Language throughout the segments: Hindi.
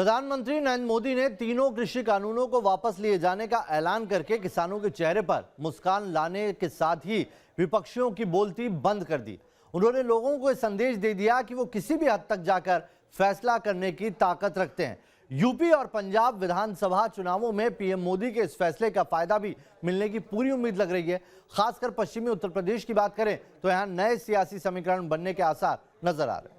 प्रधानमंत्री नरेंद्र मोदी ने तीनों कृषि कानूनों को वापस लिए जाने का ऐलान करके किसानों के चेहरे पर मुस्कान लाने के साथ ही विपक्षियों की बोलती बंद कर दी। उन्होंने लोगों को संदेश दे दिया कि वो किसी भी हद तक जाकर फैसला करने की ताकत रखते हैं। यूपी और पंजाब विधानसभा चुनावों में पीएम मोदी के इस फैसले का फायदा भी मिलने की पूरी उम्मीद लग रही है। खासकर पश्चिमी उत्तर प्रदेश की बात करें तो यहां नए सियासी समीकरण बनने के आसार नजर आ रहे हैं।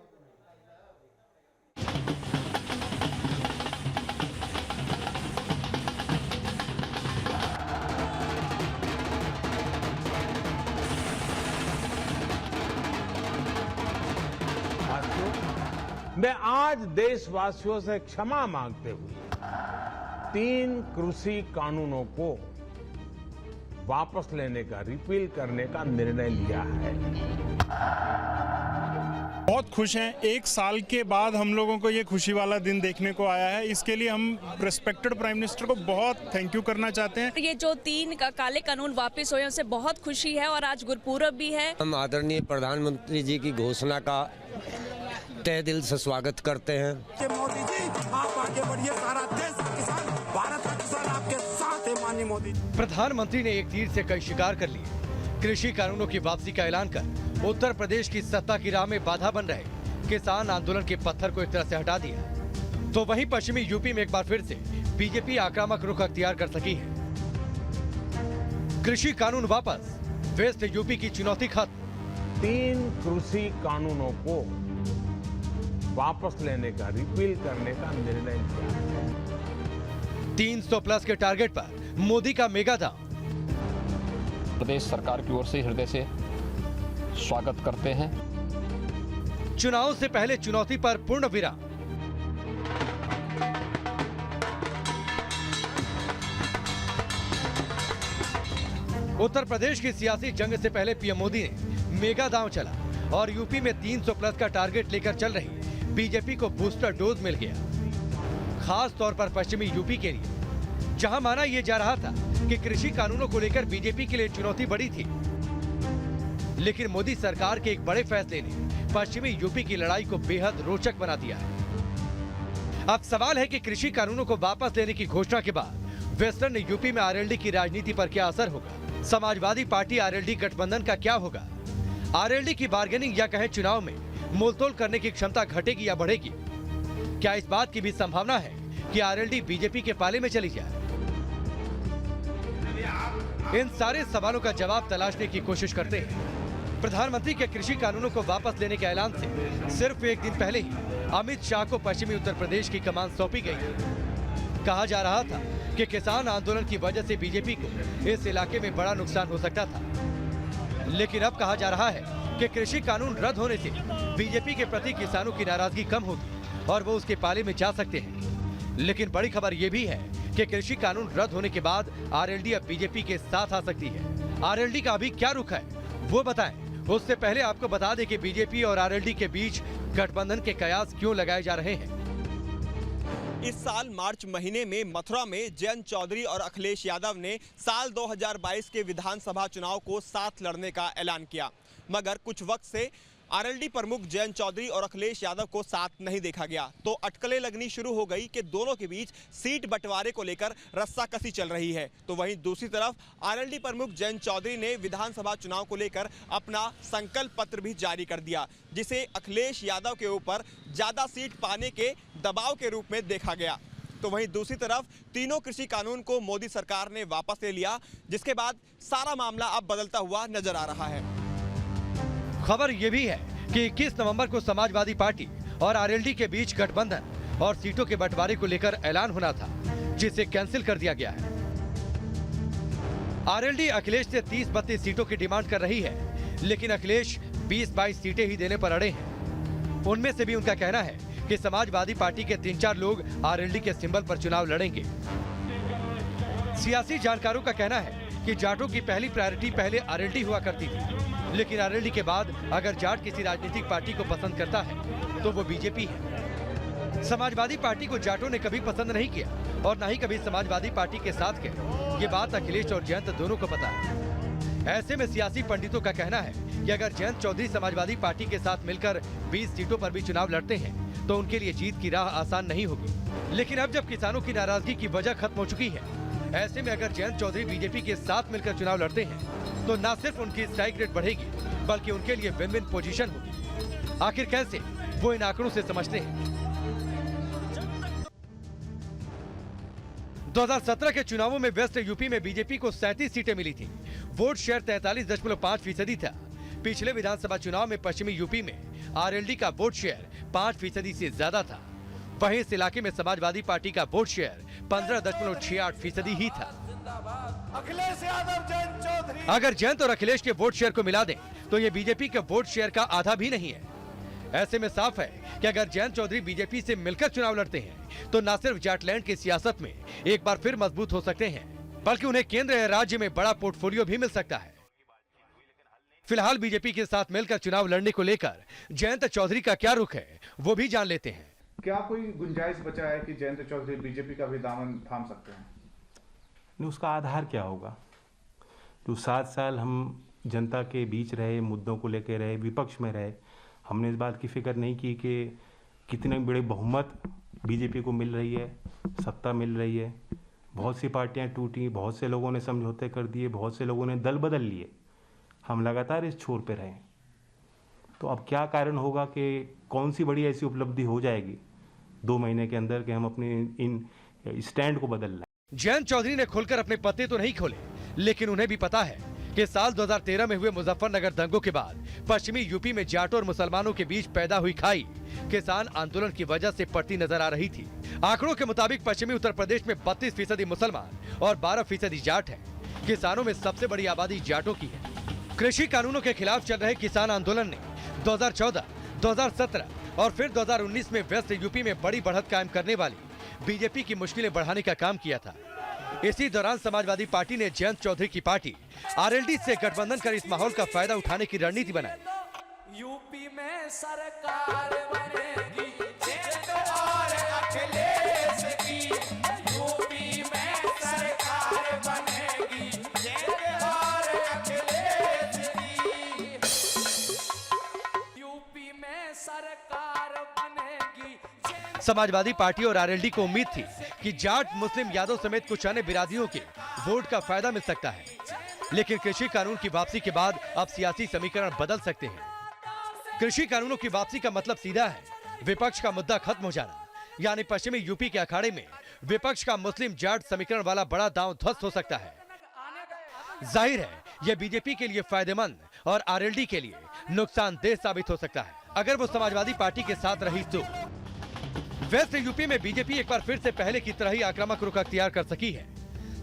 मैं आज देशवासियों से क्षमा मांगते हुए 3 कृषि कानूनों को वापस लेने का, रिपील करने का निर्णय लिया है। बहुत खुश हैं। 1 साल के बाद हम लोगों को ये खुशी वाला दिन देखने को आया है। इसके लिए हम रिस्पेक्टेड प्राइम मिनिस्टर को बहुत थैंक यू करना चाहते हैं। ये जो 3 काले कानून वापस हुए उनसे बहुत खुशी है और आज गुरपूरब भी है। हम आदरणीय प्रधानमंत्री जी की घोषणा का तहे दिल से स्वागत करते हैं। मोदी जी आप आगे बढ़िए, सारा देश किसान, भारत का किसान आपके साथ है। माननीय मोदी प्रधानमंत्री ने एक तीर से कई शिकार कर लिए। कृषि कानूनों की वापसी का ऐलान कर उत्तर प्रदेश की सत्ता की राह में बाधा बन रहे किसान आंदोलन के पत्थर को एक तरह से हटा दिया। तो वहीं पश्चिमी यूपी में एक बार फिर से बीजेपी आक्रामक रुख अख्तियार कर सकी है। कृषि कानून वापस, वेस्ट यूपी की चुनौती खत्म। 3 कृषि कानूनों को वापस लेने का, रिपील करने का निर्णय लिया है। 300 प्लस के टारगेट पर मोदी का मेगा दाम। प्रदेश सरकार की ओर से हृदय से स्वागत करते हैं। चुनाव से पहले चुनौती पर पूर्ण विराम। उत्तर प्रदेश की सियासी जंग से पहले पीएम मोदी ने मेगा दांव चला और यूपी में 300 प्लस का टारगेट लेकर चल रही बीजेपी को बूस्टर डोज मिल गया। खास तौर पर पश्चिमी यूपी के लिए, जहां माना यह जा रहा था कि कृषि कानूनों को लेकर बीजेपी के लिए चुनौती बड़ी थी, लेकिन मोदी सरकार के एक बड़े फैसले ने पश्चिमी यूपी की लड़ाई को बेहद रोचक बना दिया है। अब सवाल है कि कृषि कानूनों को वापस लेने की घोषणा के बाद वेस्टर्न यूपी में आरएलडी की राजनीति पर क्या असर होगा? समाजवादी पार्टी आरएलडी गठबंधन का क्या होगा? आरएलडी की बार्गेनिंग या कहें चुनाव में मोलतोल करने की क्षमता घटेगी या बढ़ेगी? क्या इस बात की भी संभावना है कि आरएलडी बीजेपी के पाले में चली जाए? इन सारे सवालों का जवाब तलाशने की कोशिश करते हैं। प्रधानमंत्री के कृषि कानूनों को वापस लेने के ऐलान से सिर्फ एक दिन पहले ही अमित शाह को पश्चिमी उत्तर प्रदेश की कमान सौंपी गई। कहा जा रहा था कि किसान आंदोलन की वजह से बीजेपी को इस इलाके में बड़ा नुकसान हो सकता था, लेकिन अब कहा जा रहा है कि कृषि कानून रद्द होने से बीजेपी के प्रति किसानों की नाराजगी कम होगी और वो उसके पाले में जा सकते हैं। लेकिन बड़ी खबर ये भी है कि कृषि कानून रद्द होने के बाद आरएलडी अब बीजेपी के साथ आ सकती है। आरएलडी का अभी क्या रुख है वो बताएं। उससे पहले आपको बता दें कि बीजेपी और आरएलडी के बीच गठबंधन के कयास क्यों लगाए जा रहे हैं। इस साल मार्च महीने में मथुरा में जयंत चौधरी और अखिलेश यादव ने साल 2022 के विधानसभा चुनाव को साथ लड़ने का ऐलान किया, मगर कुछ वक्त से आरएलडी प्रमुख जयंत चौधरी और अखिलेश यादव को साथ नहीं देखा गया, तो अटकलें लगनी शुरू हो गई कि दोनों के बीच सीट बंटवारे को लेकर रस्साकसी चल रही है। तो वहीं दूसरी तरफ आरएलडी प्रमुख जयंत चौधरी ने विधानसभा चुनाव को लेकर अपना संकल्प पत्र भी जारी कर दिया, जिसे अखिलेश यादव के ऊपर ज्यादा सीट पाने के दबाव के रूप में देखा गया। तो वहीं दूसरी तरफ तीनों कृषि कानून को मोदी सरकार ने वापस ले लिया, जिसके बाद सारा मामला अब बदलता हुआ नजर आ रहा है। खबर ये भी है कि 21 नवंबर को समाजवादी पार्टी और आरएलडी के बीच गठबंधन और सीटों के बंटवारे को लेकर ऐलान होना था, जिसे कैंसिल कर दिया गया है। आरएलडी अखिलेश से 30-32 सीटों की डिमांड कर रही है, लेकिन अखिलेश 20-22 सीटें ही देने पर अड़े हैं। उनमें से भी उनका कहना है कि समाजवादी पार्टी के 3-4 लोग आरएलडी के सिंबल पर चुनाव लड़ेंगे। सियासी जानकारों का कहना है कि जाटों की पहली प्रायोरिटी पहले आरएलडी हुआ करती थी, लेकिन आरएलडी के बाद अगर जाट किसी राजनीतिक पार्टी को पसंद करता है तो वो बीजेपी है। समाजवादी पार्टी को जाटों ने कभी पसंद नहीं किया और न ही कभी समाजवादी पार्टी के साथ गए। ये बात अखिलेश और जयंत दोनों को पता है। ऐसे में सियासी पंडितों का कहना है कि अगर जयंत चौधरी समाजवादी पार्टी के साथ मिलकर 20 सीटों पर भी चुनाव लड़ते हैं तो उनके लिए जीत की राह आसान नहीं होगी। लेकिन अब जब किसानों की नाराजगी की वजह खत्म हो चुकी है, ऐसे में अगर जयंत चौधरी बीजेपी के साथ मिलकर चुनाव लड़ते हैं तो न सिर्फ उनकी स्ट्राइक रेट बढ़ेगी बल्कि उनके लिए विन विन पोजीशन होगी। आखिर कैसे, वो इन आंकड़ों से समझते हैं। 2017 के चुनावों में वेस्ट यूपी में बीजेपी को 37 सीटें मिली थी। वोट शेयर 43.5% था। पिछले विधानसभा चुनाव में पश्चिमी यूपी में आरएलडी का वोट शेयर 5% से ज्यादा था। वहीं इस इलाके में समाजवादी पार्टी का वोट शेयर 15.68% ही था। अखिलेश यादव, जयंत चौधरी। अगर जयंत और अखिलेश के वोट शेयर को मिला दें तो ये बीजेपी के वोट शेयर का आधा भी नहीं है। ऐसे में साफ है कि अगर जयंत चौधरी बीजेपी से मिलकर चुनाव लड़ते हैं तो न सिर्फ जाटलैंड की सियासत में एक बार फिर मजबूत हो सकते हैं बल्कि उन्हें केंद्र या राज्य में बड़ा पोर्टफोलियो भी मिल सकता है। फिलहाल बीजेपी के साथ मिलकर चुनाव लड़ने को लेकर जयंत चौधरी का क्या रुख है वो भी जान लेते हैं। क्या कोई गुंजाइश बचा है कि जयंत चौधरी बीजेपी का भी दामन थाम सकते हैं? नहीं, उसका आधार क्या होगा? जो 7 साल हम जनता के बीच रहे, मुद्दों को लेकर रहे, विपक्ष में रहे, हमने इस बात की फिक्र नहीं की कि कितने बड़े बहुमत बीजेपी को मिल रही है, सत्ता मिल रही है। बहुत सी पार्टियां टूटी, बहुत से लोगों ने समझौते कर दिए, बहुत से लोगों ने दल बदल लिए। हम लगातार इस छोर पे रहे। तो अब क्या कारण होगा कि कौन सी बड़ी ऐसी उपलब्धि हो जाएगी 2 महीने के अंदर कि हम अपने इन स्टैंड को बदल लें। जयंत चौधरी ने खुलकर अपने पत्ते तो नहीं खोले, लेकिन उन्हें भी पता है कि साल 2013 में हुए मुजफ्फरनगर दंगों के बाद पश्चिमी यूपी में जाटों और मुसलमानों के बीच पैदा हुई खाई किसान आंदोलन की वजह से पड़ती नजर आ रही थी। आंकड़ों के मुताबिक पश्चिमी उत्तर प्रदेश में 32% मुसलमान और 12% जाट है। किसानों में सबसे बड़ी आबादी जाटों की है। कृषि कानूनों के खिलाफ चल रहे किसान आंदोलन ने 2014, 2017 और फिर 2019 में वेस्ट यूपी में बड़ी बढ़त कायम करने वाली बीजेपी की मुश्किलें बढ़ाने का काम किया था। इसी दौरान समाजवादी पार्टी ने जयंत चौधरी की पार्टी आरएलडी से गठबंधन कर इस माहौल का फायदा उठाने की रणनीति बनाई। यूपी में सरकार बनेगी जयंत और अखिलेश की। यूपी में सरकार बनेगी जयंत और अखिलेश की। यूपी में सरकार बनेगी। समाजवादी पार्टी और आरएलडी को उम्मीद थी कि जाट, मुस्लिम, यादव समेत कुछ अन्य बिरादरियों के वोट का फायदा मिल सकता है, लेकिन कृषि कानून की वापसी के बाद अब सियासी समीकरण बदल सकते हैं। कृषि कानूनों की वापसी का मतलब सीधा है विपक्ष का मुद्दा खत्म हो जाना, यानी पश्चिमी यूपी के अखाड़े में विपक्ष का मुस्लिम जाट समीकरण वाला बड़ा दांव ध्वस्त हो सकता है। जाहिर है यह बीजेपी के लिए फायदेमंद और आरएलडी के लिए नुकसानदेह साबित हो सकता है अगर वो समाजवादी पार्टी के साथ रही तो। वेस्ट यूपी में बीजेपी एक बार फिर से पहले की तरह ही आक्रामक रुख अख्तियार कर सकी है।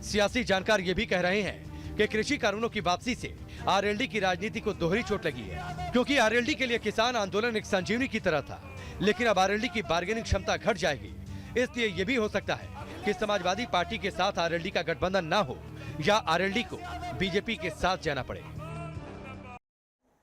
सियासी जानकार ये भी कह रहे हैं कि कृषि कानूनों की वापसी से आरएलडी की राजनीति को दोहरी चोट लगी है, क्योंकि आरएलडी के लिए किसान आंदोलन एक संजीवनी की तरह था, लेकिन अब आरएलडी की बार्गेनिंग क्षमता घट जाएगी। इसलिए ये भी हो सकता है कि समाजवादी पार्टी के साथ आरएलडी का गठबंधन न हो या आरएलडी को बीजेपी के साथ जाना पड़े।